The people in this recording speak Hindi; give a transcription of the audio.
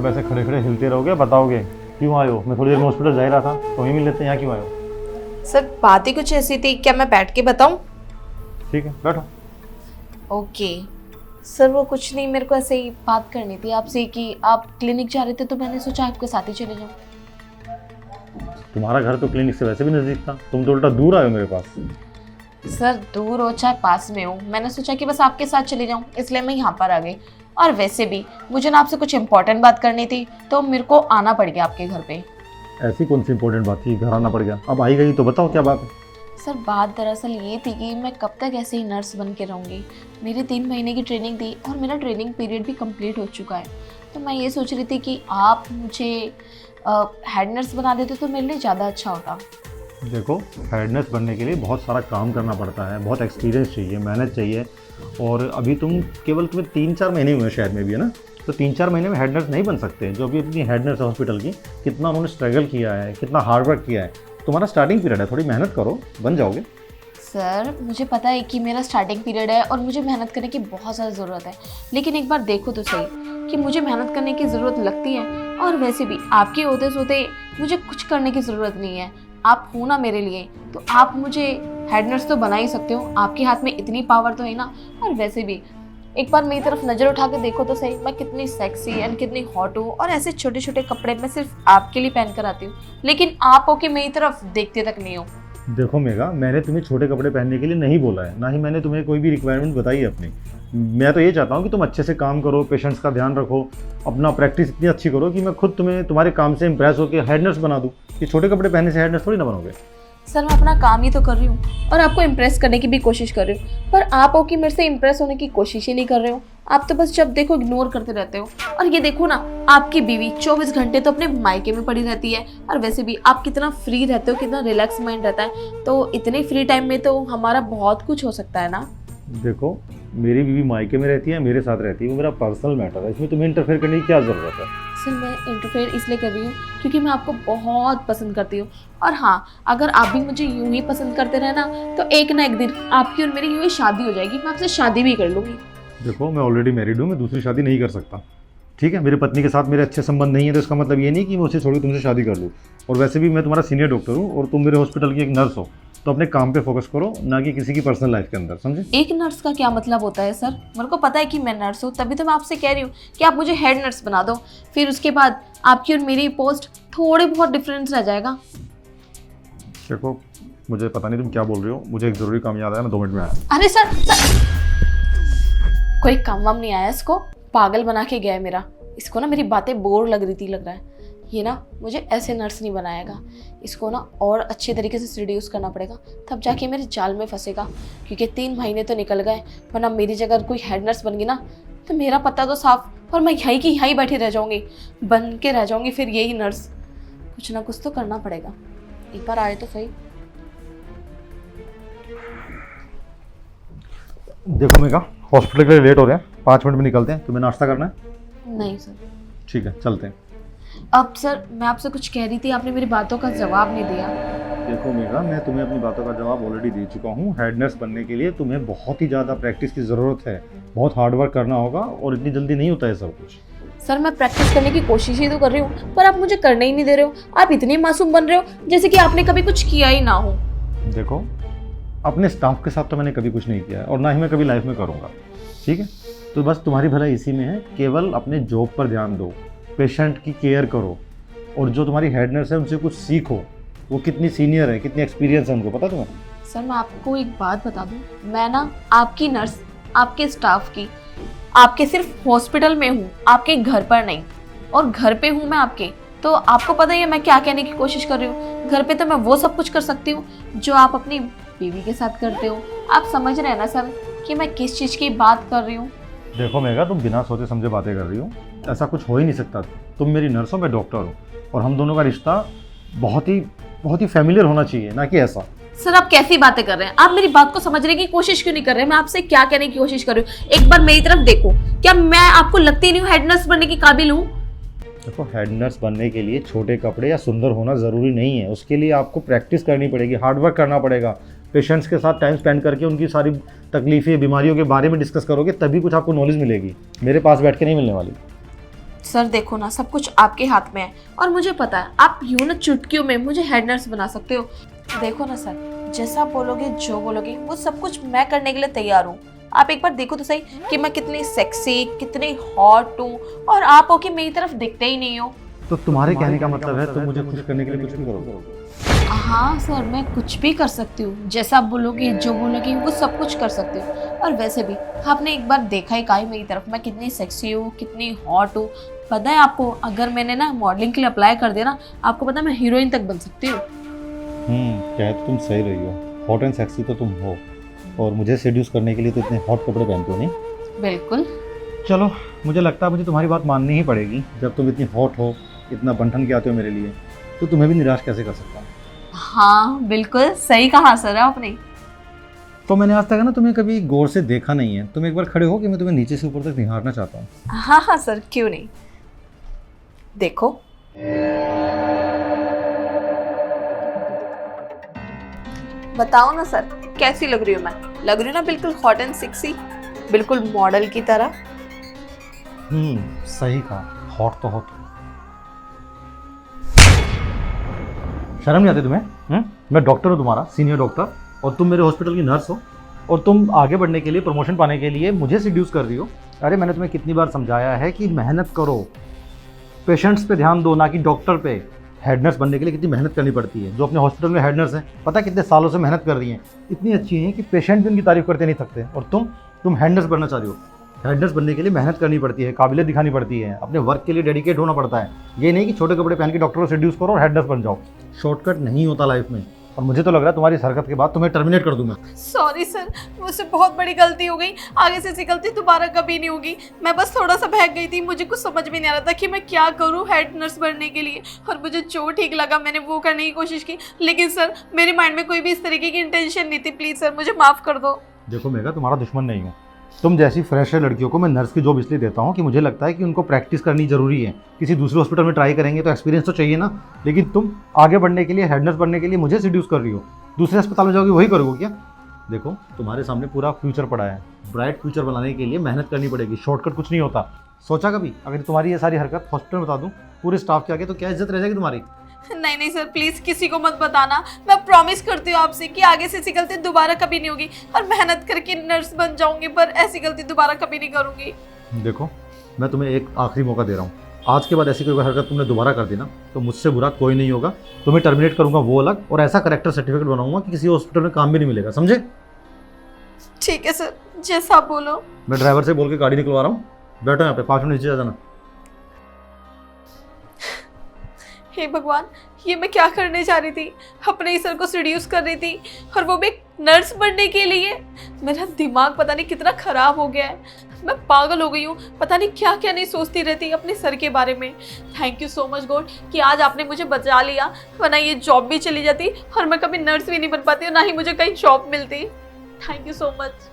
कब ऐसे खड़े खड़े हिलते रहोगे, बताओगे क्यों आए हो? मैं थोड़ी देर में हॉस्पिटल जा ही रहा था, तो वहीं मिल लेते हैं, यहाँ क्यों आए हो? सर बात ही कुछ ऐसी थी, क्या मैं बैठ के बताऊं? ठीक है बैठो। ओके सर, वो कुछ नहीं, मेरे को ऐसे ही बात करनी थी आपसे कि आप क्लिनिक जा रहे थे तो मैंने सोचा आपके साथ ही चले जाऊं। तुम्हारा घर तो क्लिनिक से वैसे भी नज़दीक था, तुम तो उल्टा दूर आए हो मेरे पास। सर दूर हो चाहे पास में हो, मैंने सोचा कि बस आपके साथ चले जाऊं, इसलिए मैं यहाँ पर आ गई। और वैसे भी मुझे ना आपसे कुछ इंपॉर्टेंट बात करनी थी, तो मेरे को आना पड़ गया आपके घर पे। ऐसी कौन सी इंपॉर्टेंट बात थी, घर आना पड़ गया? अब आई गई तो बताओ क्या बात है। सर बात दरअसल ये थी कि मैं कब तक ऐसे ही नर्स बन के रहूँगी। मेरी 3 महीने की ट्रेनिंग थी और मेरा ट्रेनिंग पीरियड भी कंप्लीट हो चुका है। तो मैं ये सोच रही थी कि आप मुझे हेड नर्स बना देते तो मेरे लिए ज़्यादा अच्छा होता। देखो, हेड नर्स बनने के लिए बहुत सारा काम करना पड़ता है, बहुत एक्सपीरियंस चाहिए, मेहनत चाहिए। और अभी तुम्हें 3-4 महीने हुए शायद में भी, है ना? तो 3-4 महीने में हेड नर्स नहीं बन सकते। जो अभी अपनी हेड नर्स हॉस्पिटल की, कितना उन्होंने स्ट्रगल किया है, कितना हार्ड वर्क किया है। तुम्हारा स्टार्टिंग पीरियड है, थोड़ी मेहनत करो, बन जाओगे। सर मुझे पता है कि मेरा स्टार्टिंग पीरियड है और मुझे मेहनत करने की बहुत ज़्यादा ज़रूरत है, लेकिन एक बार देखो तो सही कि मुझे मेहनत करने की ज़रूरत लगती है। और वैसे भी आपके होते सोते मुझे कुछ करने की ज़रूरत नहीं है। आप हो ना मेरे लिए, तो आप मुझे हेड नर्स तो बना ही सकते हो, आपके हाथ में इतनी पावर तो है ना। और वैसे भी एक बार मेरी तरफ नज़र उठा के देखो तो सही, मैं कितनी सेक्सी एंड कितनी हॉट हूँ। और ऐसे छोटे छोटे कपड़े मैं सिर्फ आपके लिए पहन कर आती हूँ, लेकिन आप हो के मेरी तरफ देखते तक नहीं हो। देखो मेघा, मैंने तुम्हें छोटे कपड़े पहनने के लिए नहीं बोला है, ना ही मैंने तुम्हें कोई भी रिक्वायरमेंट बताई है अपनी। मैं तो ये चाहता हूँ कि तुम अच्छे से काम करो, पेशेंट्स का ध्यान रखो, अपना प्रैक्टिस इतनी अच्छी करो कि मैं खुद तुम्हें तुम्हारे काम से इंप्रेस होकर हेड नर्स बना दूँ। ये छोटे कपड़े पहनने से हेड नर्स थोड़ी ना बनोगे। सर मैं अपना काम ही तो कर रही हूँ और आपको इम्प्रेस करने की भी कोशिश कर रही हूँ, पर आप हो कि मेरे से इम्प्रेस होने की कोशिश ही नहीं कर रहे हो। आप तो बस जब देखो इग्नोर करते रहते हो। और ये देखो ना, आपकी बीवी 24 घंटे तो अपने मायके में पड़ी रहती है। और वैसे भी आप कितना फ्री रहते हो, कितना रिलैक्स माइंड रहता है, तो इतने फ्री टाइम में तो हमारा बहुत कुछ हो सकता है ना। देखो, मेरी बीवी मायके में रहती है, मेरे साथ रहती है, वो मेरा पर्सनल मैटर है, इसमें तुम्हें इंटरफेयर करने की क्या ज़रूरत है? सर मैं इंटरफेयर इसलिए कर रही हूँ क्योंकि मैं आपको बहुत पसंद करती हूँ। और हाँ, अगर आप भी मुझे यूं ही पसंद करते रहे ना, तो एक ना एक दिन आपकी और मेरी यूं ही शादी हो जाएगी, मैं आपसे शादी भी कर लूँगी। देखो, मैं ऑलरेडी मैरिड हूँ, मैं दूसरी शादी नहीं कर सकता। ठीक है, मेरी पत्नी के साथ मेरे अच्छे संबंध नहीं है, तो इसका मतलब ये नहीं कि मैं उसे छोड़ के तुमसे शादी कर लूँ। और वैसे भी मैं तुम्हारा सीनियर डॉक्टर हूँ और तुम मेरे हॉस्पिटल की एक नर्स हो, तो अपने काम पे फोकस करो, ना कि किसी की पर्सनल लाइफ के अंदर, समझे? एक नर्स का क्या मतलब होता है सर? मेरे को पता है कि मैं नर्स हूँ, तभी तो मैं आपसे कह रही हूँ कि आप मुझे हेड नर्स बना दो। फिर उसके बाद आपकी और मेरी पोस्ट थोड़ी बहुत डिफरेंस रह जाएगा। देखो, मुझे पता नहीं तुम क्या बोल रही हो, मुझे एक ज़रूरी काम याद आया, मैं 2 मिनट में आया। अरे सर, कोई काम वाम नहीं आया, इसको पागल बना के गया है मेरा। इसको ना मेरी बातें बोर लग रही थी, लग रहा है ये ना मुझे ऐसे नर्स नहीं बनाएगा। इसको ना और अच्छे तरीके से सीड्यूस करना पड़ेगा, तब जाके मेरे जाल में फंसेगा। क्योंकि 3 महीने तो निकल गए, वरना मेरी जगह कोई हेड नर्स बन गई ना, तो मेरा पता तो साफ, और मैं यहीं की यहीं बैठी रह जाऊँगी, बन के रह जाऊँगी फिर यही नर्स। कुछ ना कुछ तो करना पड़ेगा, एक बार आए तो सही। देखो मेघा, हॉस्पिटल के लिए लेट हो रहे हैं, 5 मिनट में निकलते हैं। तुम्हें नाश्ता करना है? नहीं सर। ठीक है, चलते हैं। अब सर मैं आपसे कुछ कह रही थी, आपने मेरी बातों का जवाब नहीं दिया। देखो मेघा, मैं तुम्हें अपनी बातों का जवाब ऑलरेडी दे चुका हूँ। हेड नर्स बनने के लिए तुम्हें बहुत ही ज़्यादा प्रैक्टिस की ज़रूरत है, बहुत हार्ड वर्क करना होगा, और इतनी जल्दी नहीं होता है सब कुछ। सर मैं प्रैक्टिस करने की कोशिश ही तो कर रही हूँ, पर आप मुझे करने ही नहीं दे रहे हो। आप इतने मासूम बन रहे हो जैसे कि आपने कभी कुछ किया ही ना हो। देखो, अपने स्टाफ के साथ तो मैंने कभी कुछ नहीं किया है, और ना ही मैं कभी लाइफ में करूँगा। ठीक है, तो बस तुम्हारी भलाई इसी में है, केवल अपने जॉब पर ध्यान दो, पेशेंट की केयर करो, और जो तुम्हारी हेड नर्स है उनसे कुछ सीखो। वो कितनी सीनियर है, कितनी एक्सपीरियंस है, उनको पता तुम्हें? सर मैं आपको एक बात बता दूं, मैं ना आपकी नर्स, आपके स्टाफ की, आपके सिर्फ हॉस्पिटल में हूँ, आपके घर पर नहीं। और घर पे हूँ मैं आपके, तो आपको पता ही है मैं क्या कहने की कोशिश कर रही हूँ। घर पे तो मैं वो सब कुछ कर सकती हूँ जो आप अपनी बीवी के साथ करते हो। आप समझ रहे हैं ना सर कि मैं किस चीज़ की बात कर रही हूँ? देखो मेघा, तुम बिना सोचे समझे बातें कर रही हो, ऐसा कुछ हो ही नहीं सकता। तुम मेरी नर्स हो, मैं डॉक्टर हूँ, और हम दोनों का रिश्ता बहुत ही फैमिलियर होना चाहिए, ना कि ऐसा। सर आप कैसी बातें कर रहे हैं? आप मेरी बात को समझने की कोशिश क्यों नहीं कर रहे हैं? मैं आपसे क्या कहने की कोशिश कर रही हूँ, एक बार मेरी तरफ देखो। क्या मैं आपको लगती नहीं हूँ हेड नर्स बनने की काबिल हूँ? देखो, हेड नर्स बनने के लिए छोटे कपड़े या सुंदर होना ज़रूरी नहीं है। उसके लिए आपको प्रैक्टिस करनी पड़ेगी, हार्ड वर्क करना पड़ेगा। पेशेंट्स के साथ टाइम स्पेंड करके उनकी सारी तकलीफ़ें, बीमारियों के बारे में डिस्कस करोगे, तभी कुछ आपको नॉलेज मिलेगी। मेरे पास बैठ के नहीं मिलने वाली। सर देखो ना, सब कुछ आपके हाथ में है और मुझे पता है आप यूं ना चुटकियों में मुझे हेड नर्स बना सकते हो। देखो ना सर, जैसा आप बोलोगे जो बोलोगे वो सब कुछ मैं करने के लिए तैयार हूँ। आप एक बार देखो तो सही कि मैं कितनी सेक्सी, कितनी हॉट हूँ, और आप हो कि मेरी तरफ दिखते ही नहीं हो। तो तुम्हारे कहने का मतलब है तुम मुझे खुश करने के लिए कुछ भी करोगे? हाँ सर, मैं कुछ भी कर सकती हूँ। जैसा आप बोलोगे जो बोलोगे वो सब कुछ कर सकती हूँ। और वैसे भी आपने एक बार देखा ही काहे मेरी तरफ, मैं कितनी सेक्सी हूँ, कितनी हॉट हूँ। पता है आपको, अगर मैंने ना मॉडलिंग के लिए अप्लाई कर दिया ना, आपको पता है मैं हीरोइन तक बन सकती हूँ। क्या तुम सही रही हो, हॉट एंड सेक्सी तो तुम हो, और मुझे सेड्यूस करने के लिए तो इतने हॉट कपड़े पहनते हो नहीं? बिल्कुल। चलो, मुझे लगता है मुझे तुम्हारी बात माननी ही पड़ेगी। जब तुम इतनी हॉट हो, इतना बंठन के आते हो मेरे लिए, तो तुम्हें भी निराश कैसे कर सकता हूँ? हाँ बिल्कुल सही कहा सर आपने। तो मैंने आज तक है ना तुम्हें कभी गौर से देखा नहीं है। तुम एक बार खड़े हो कि मैं तुम्हें नीचे से ऊपर तक निहारना चाहता हूँ। हाँ हाँ सर, क्यों नहीं। देखो, बताओ ना सर, कैसी लग रही हूँ मैं? लग रही हूँ ना बिल्कुल हॉट एंड सेक्सी, बिल्कुल मॉडल की तरह। सही कहा, हॉट तो हॉट। शर्म नहीं आती तुम्हें? मैं डॉक्टर हूँ, तुम्हारा सीनियर डॉक्टर, और तुम मेरे हॉस्पिटल की नर्स हो, और तुम आगे बढ़ने के लिए, प्रमोशन पाने के लिए मुझे सिड्यूस कर रही हो। अरे मैंने तुम्हें कितनी बार समझाया है कि मेहनत करो, पेशेंट्स पे ध्यान दो, ना कि डॉक्टर पे। हेड नर्स बनने के लिए कितनी मेहनत करनी पड़ती है। जो अपने हॉस्पिटल में हेड नर्स हैं, पता है कितने सालों से मेहनत कर रही हैं, इतनी अच्छी हैं कि पेशेंट भी उनकी तारीफ करते नहीं थकते। और तुम हेड नर्स बनना चाह रही हो। हेड नर्स बनने के लिए मेहनत करनी पड़ती है, काबिलियत दिखानी पड़ती है, अपने वर्क के लिए डेडिकेट होना पड़ता है। ये नहीं कि छोटे कपड़े पहन के डॉक्टर को सेड्यूस करो और हेड नर्स बन जाओ। शॉर्टकट नहीं होता लाइफ में, और मुझे तो लग रहा है तुम्हारी इस हरकत के बाद तुम्हें टर्मिनेट कर दूं मैं। सॉरी सर, मुझसे बहुत बड़ी गलती हो गई। आगे से ऐसी गलती दोबारा कभी नहीं होगी। मैं बस थोड़ा सा बहक गई थी, मुझे कुछ समझ में नहीं आ रहा था कि मैं क्या करूं हेड नर्स बनने के लिए, और मुझे जो ठीक लगा मैंने वो करने की कोशिश की। लेकिन सर, मेरे माइंड में कोई भी इस तरीके की इंटेंशन नहीं थी। प्लीज़ सर, मुझे माफ़ कर दो। देखो मेघा, तुम्हारा दुश्मन नहीं हूँ। तुम जैसी फ्रेशर लड़कियों को मैं नर्स की जॉब इसलिए देता हूँ कि मुझे लगता है कि उनको प्रैक्टिस करनी जरूरी है। किसी दूसरे हॉस्पिटल में ट्राई करेंगे तो एक्सपीरियंस तो चाहिए ना। लेकिन तुम आगे बढ़ने के लिए, हेड नर्स बनने के लिए मुझे सिड्यूस कर रही हो। दूसरे अस्पताल में जाओगी वही करोगे क्या? देखो, तुम्हारे सामने पूरा फ्यूचर पड़ा है। ब्राइट फ्यूचर बनाने के लिए मेहनत करनी पड़ेगी, शॉर्टकट कुछ नहीं होता। सोचा कभी अगर तुम्हारी ये सारी हरकत हॉस्पिटल में बता दूँ पूरे स्टाफ के आगे, तो क्या इज्जत रह जाएगी तुम्हारी? नहीं नहीं सर, प्लीज़ किसी को मत बताना। मैं प्रॉमिस करती हूँ आपसे कि आगे से ऐसी गलती दोबारा कभी नहीं होगी, और मेहनत करके नर्स बन जाऊंगी, पर ऐसी गलती दोबारा कभी नहीं करूंगी। देखो, मैं तुम्हें एक आखिरी मौका दे रहा हूँ। आज के बाद ऐसी कोई हरकत तुमने दोबारा कर दी ना, तो मुझसे बुरा कोई नहीं होगा। तुम्हें टर्मिनेट करूंगा वो अलग, और ऐसा करेक्टर सर्टिफिकेट बनाऊंगा कि किसी हॉस्पिटल में काम भी नहीं मिलेगा, समझे? ठीक है सर, जैसा आप बोलो। मैं ड्राइवर से बोल के गाड़ी निकलवा रहा हूँ। बैठो यहाँ पे, 5 मिनट नीचे आ जाना। हे भगवान, ये मैं क्या करने जा रही थी? अपने ही सर को सीड्यूस कर रही थी, और वो भी एक नर्स बनने के लिए। मेरा दिमाग पता नहीं कितना खराब हो गया है। मैं पागल हो गई हूँ, पता नहीं क्या क्या नहीं सोचती रहती अपने सर के बारे में। Thank you so much God कि आज आपने मुझे बचा लिया, वरना ये जॉब भी चली जाती और मैं कभी नर्स भी नहीं बन पाती और ना ही मुझे कहीं जॉब मिलती। Thank you so much.